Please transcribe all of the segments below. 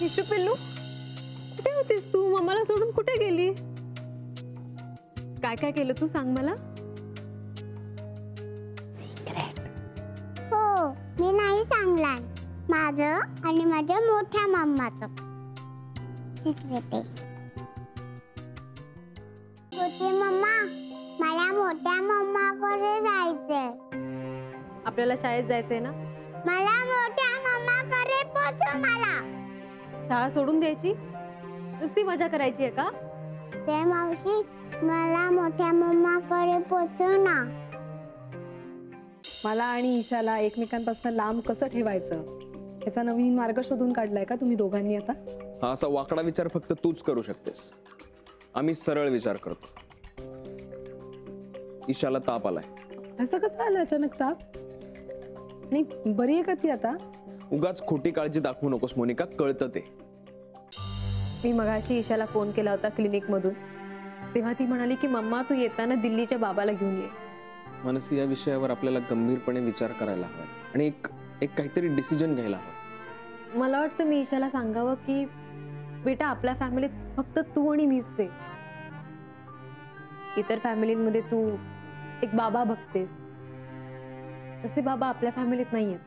ईशू पिल्लू, कुठे होतीस तू? मम्माला सोडून कुठे गेली? काय काय केलं तू, सांग मला. हो, मी नाही सांगणार. माझं आणि माझ्या मोठ्या मम्माचं सिक्रेट आहे. छोटी मम्मा, मला मोठ्या मम्माकडे जायचंय. आपल्याला शाळेत जायचंय ना? मला मोठ्या मम्माकडे पोहोचव. मला शाळा सोडून द्यायची? नुसती मजा करायची आहे का? ते मावशी, मला मोठ्या मम्माकडे पोहोचव ना. मला आणि ईशाला एकमेकांपासून लांब कसं ठेवायचं याचा नवीन मार्ग शोधून काढलाय का तुम्ही दोघांनी आता? हा असा वाकडा विचार फक्त तूच करू शकतेस. आम्ही सरळ विचार करतो. ईशाला ताप आलाय. असं कसं आलं अचानक ताप? आणि बरी आहे का ती आता? उगाच खोटी काळजी दाखवू नकोस मोनिका, कळतं ते. मी मगाशी ईशाला फोन केला होता क्लिनिक मधून, तेव्हा ती म्हणाली की मम्मा तू येताना दिल्लीच्या बाबाला घेऊन ये. मनसी, या विषयावर आपल्याला गंभीरपणे विचार करायला हवा आणि एक काहीतरी डिसिजन घ्यायला हवा. मला वाटतं मी ईशाला सांगावं की बेटा, आपल्या फॅमिलीत फक्त तू आणि मीच आहे. इतर फॅमिलीमध्ये तू एक बाबा बघतेस, तसे बाबा आपल्या फॅमिलीत नाहीयेत.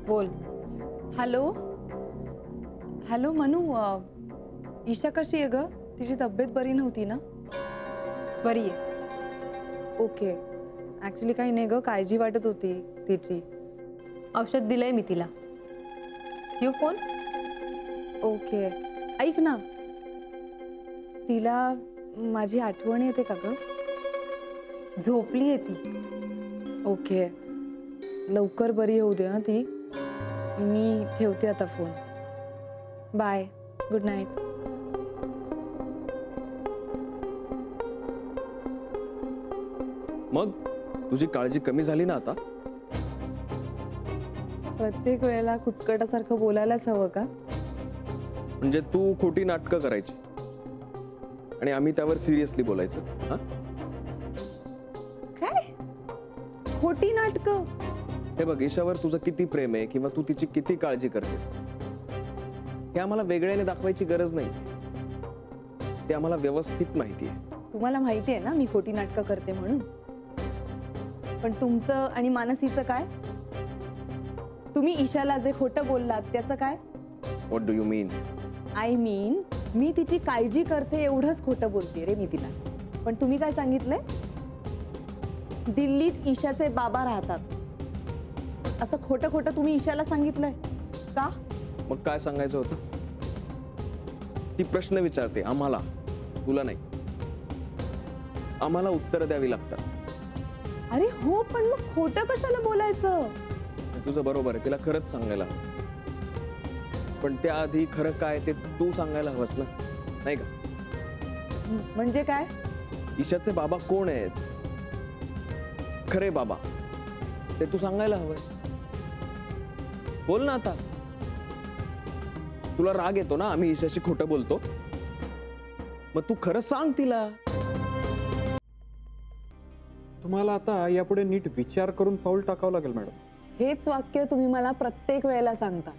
बोल. हॅलो हॅलो मनू, ईशा कशी आहे ग? तिची तब्येत बरी नव्हती ना? बरी आहे. ओके. ऍक्च्युली काही नाही ग, काळजी वाटत होती तिची. औषध दिलंय मी तिला. येऊ फोन? ओके. ऐक ना, तिला माझी आठवण येते का ग? झोपली आहे ती. ओके, लवकर बरी होऊ दे हा ती. मी ठेवते आता फोन. Bye, good night. मग तुझी काळजी कमी झाली ना आता? प्रत्येक वेळेला कुचकटासारखं बोलायलाच हवं का? म्हणजे तू खोटी नाटकं करायची आणि आम्ही त्यावर सिरियसली बोलायचं. हा, काय खोटी नाटकं? हे बघ, ईशावर तुझं किती प्रेम आहे किंवा तू तिची किती काळजी करतेस हे आम्हाला वेगळ्याने दाखवायची गरज नाही. ते आम्हाला व्यवस्थित माहिती आहे. तुम्हाला माहिती आहे ना मी खोटी नाटकं करते म्हणून. पण तुमचं आणि मानसीचं काय? तुम्ही ईशाला जे खोटं बोललात त्याचं काय? What do you mean? I mean, मी तिची काळजी करते एवढंच खोटं बोलते रे मी तिला. पण तुम्ही काय सांगितलंय? दिल्लीत ईशाचे बाबा राहतात, असं खोटं खोटं तुम्ही ईशाला सांगितलंय का? मग काय सांगायचं होतं? ती प्रश्न विचारते आम्हाला, तुला नाही. आम्हाला उत्तर द्यावी लागतात. अरे हो, पण मग खोटं कशाला बोलायचं? तुझं बरोबर आहे, तिला खरंच सांगायला हवं. पण त्याआधी खरं काय ते तू सांगायला हवंस ना, नाही का? म्हणजे काय? ईशाचे बाबा कोण आहेत? खरे बाबा ते तू सांगायला हवंय. बोल ना आता. तुला राग येतो ना आम्ही ईशाशी खोटं बोलतो? मग तू खरं सांग तिला. तुम्हाला आता यापुढे नीट विचार करून पाऊल टाकावं लागेल मॅडम. हेच वाक्य तुम्ही मला प्रत्येक वेळेला सांगता.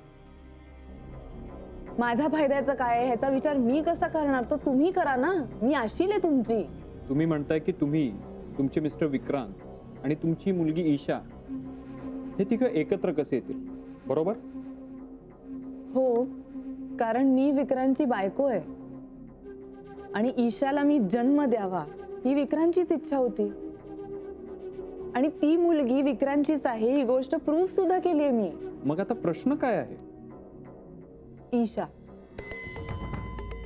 माझ्या फायद्याचं काय ह्याचा विचार मी कसा करणार? तो तुम्ही करा ना, मी आशील आहे तुमची. तुम्ही म्हणताय की तुम्ही, तुमचे मिस्टर विक्रांत आणि तुमची मुलगी ईशा हे तिघं एकत्र कसे येतील, बरोबर? हो, कारण मी विक्रांतची बायको आहे आणि ईशाला मी जन्म द्यावा ही विक्रांतचीच इच्छा होती. आणि ती मुलगी विक्रांतचीच आहे ही गोष्ट प्रूफ सुद्धा केली आहे मी. मग आता प्रश्न काय आहे? ईशा.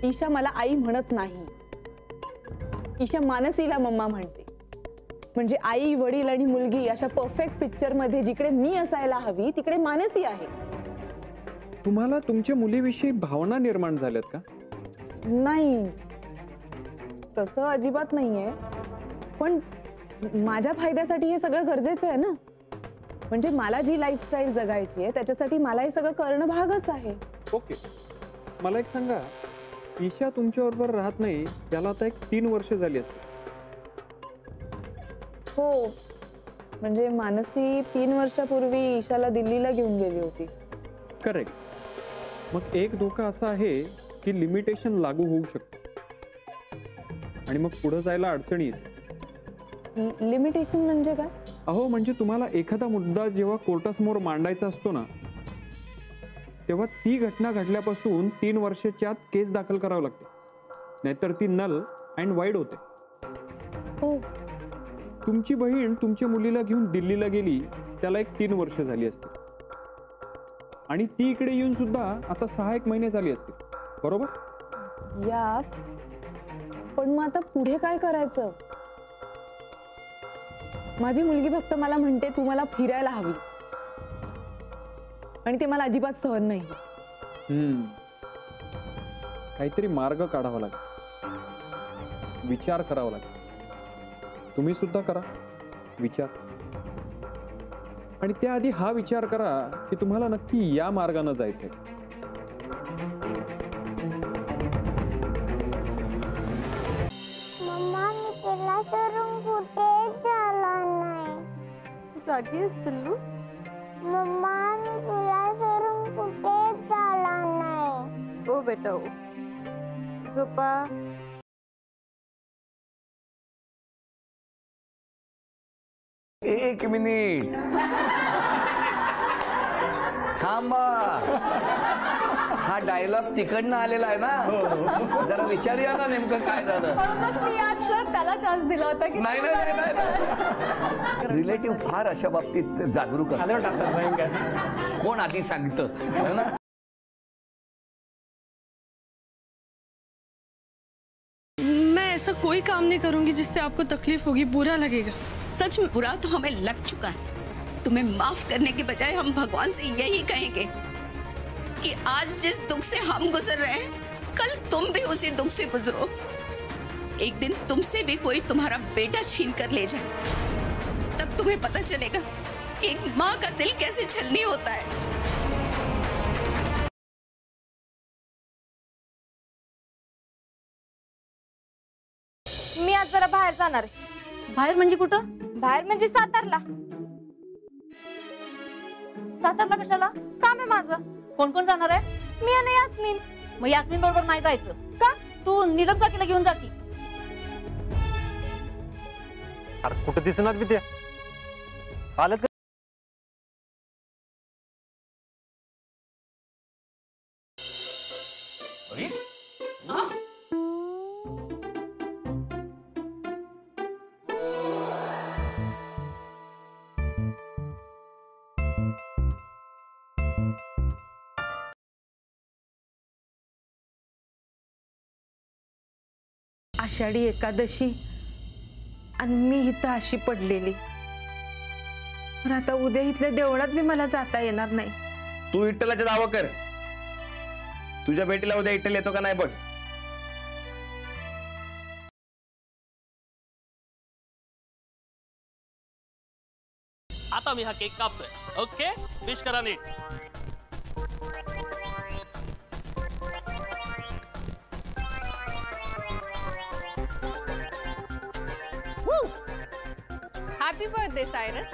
ईशा मला आई म्हणत नाही. ईशा मानसीला मम्मा म्हणते. म्हणजे आई, वडील आणि मुलगी अशा परफेक्ट पिक्चर मध्ये जिकडे मी असायला हवी तिकडे मानसी आहे. तुम्हाला तुमच्या मुलीविषयी भावना निर्माण झाल्यात का? नाही, तसं अजिबात नाहीये. पण माझ्या फायद्यासाठी हे सगळं गरजेचं आहे ना. म्हणजे मला जी लाईफस्टाईल जगायची आहे त्याच्यासाठी मला हे सगळं करणं भागच आहे. ओके, मला एक सांगा, ईशा तुमच्याबरोबर राहत नाही त्याला आता एक 3 वर्ष झाली असतील. हो, म्हणजे मानसी 3 वर्षापूर्वी ईशाला दिल्लीला घेऊन गेली होती. करेक्ट. मग एक धोका असा आहे की लिमिटेशन लागू होऊ शकतो आणि मग पुढे जायला अडचणी येत. लिमिटेशन म्हणजे काय? अहो, म्हणजे तुम्हाला एखादा मुद्दा जेव्हा कोर्टासमोर मांडायचा असतो ना, तेव्हा ती घटना घडल्यापासून 3 वर्षाच्या आत केस दाखल करावं लागते, नाहीतर ती नल अँड वाईड होते. हो, तुमची बहीण तुमच्या मुलीला घेऊन दिल्लीला गेली त्याला एक 3 वर्ष झाली असती आणि ती इकडे येऊन सुद्धा आता 6-1 महिने झाली असतील, बरोबर? या, पण मग आता पुढे काय करायचं? माझी मुलगी फक्त मला म्हणते तू मला फिरायला हवीस, आणि ते मला अजिबात सहन नाही. काहीतरी मार्ग काढावा लागेल, विचार करावा लागेल. तुम्ही सुद्धा करा विचार, आणि त्याआधी हा विचार करा की तुम्हाला नक्की या मार्गाने जायचंय. मम्मा मी तुला सोडून कुठेच झाला नाही. जागी आहेस पिल्लू? मम्मा मी तुला सोडून कुठेच झाला नाही. ओ बेटा ओ, झोपा. एक मिनिट थांबा. हा डायलॉग तिकडनं आलेला आहे ना, जरा विचारूया ना नेमकं काय झालं. त्याला चान्स दिला होता की नाही नाही नाही नाही, रिलेटिव्ह फार अशा बाबतीत जागरूक असतात. कोण आधी सांगतं हो ना. मैं ऐसा कोई काम नहीं करूंगी जिससे आपको तकलीफ होगी, बुरा लगेगा. सच में बुरा तो हमें लग चुका है. तुम्हें माफ करने के बजाय हम भगवान से यही कहेंगे कि आज जिस दुख से हम गुजर रहे हैं, कल तुम भी उसी दुख से गुजरो. एक दिन तुमसे भी कोई तुम्हारा बेटा छीन कर ले जाए, तब तुम्हें पता चलेगा कि एक माँ का दिल कैसे छलनी होता है. मी आज जरा बाहेर जाणार आहे. बाहेर म्हणजे कुठं? बाहेर म्हणजे सातारला. सातारला कशाला? काम आहे माझं. कोण कोण जाणार आहे? मी आणि यास्मिन. मग यास्मिन बरोबर नाही जायचं का? तू नीलम काकीला घेऊन जा की. अरे कुठं दिसणार विद्या? आलं का? आषाढी एकादशी आणि मी इथं अशी पडलेली. पण आता उद्या इथल्या देवळात बी मला जाता येणार नाही. तू विठ्ठलाच्या दावा कर. तुझ्या भेटीला उद्या विठ्ठल येतो का नाही बघ. आता मी हा केक कापतोय. ओके, विश करा नीट. Happy birthday Cyrus.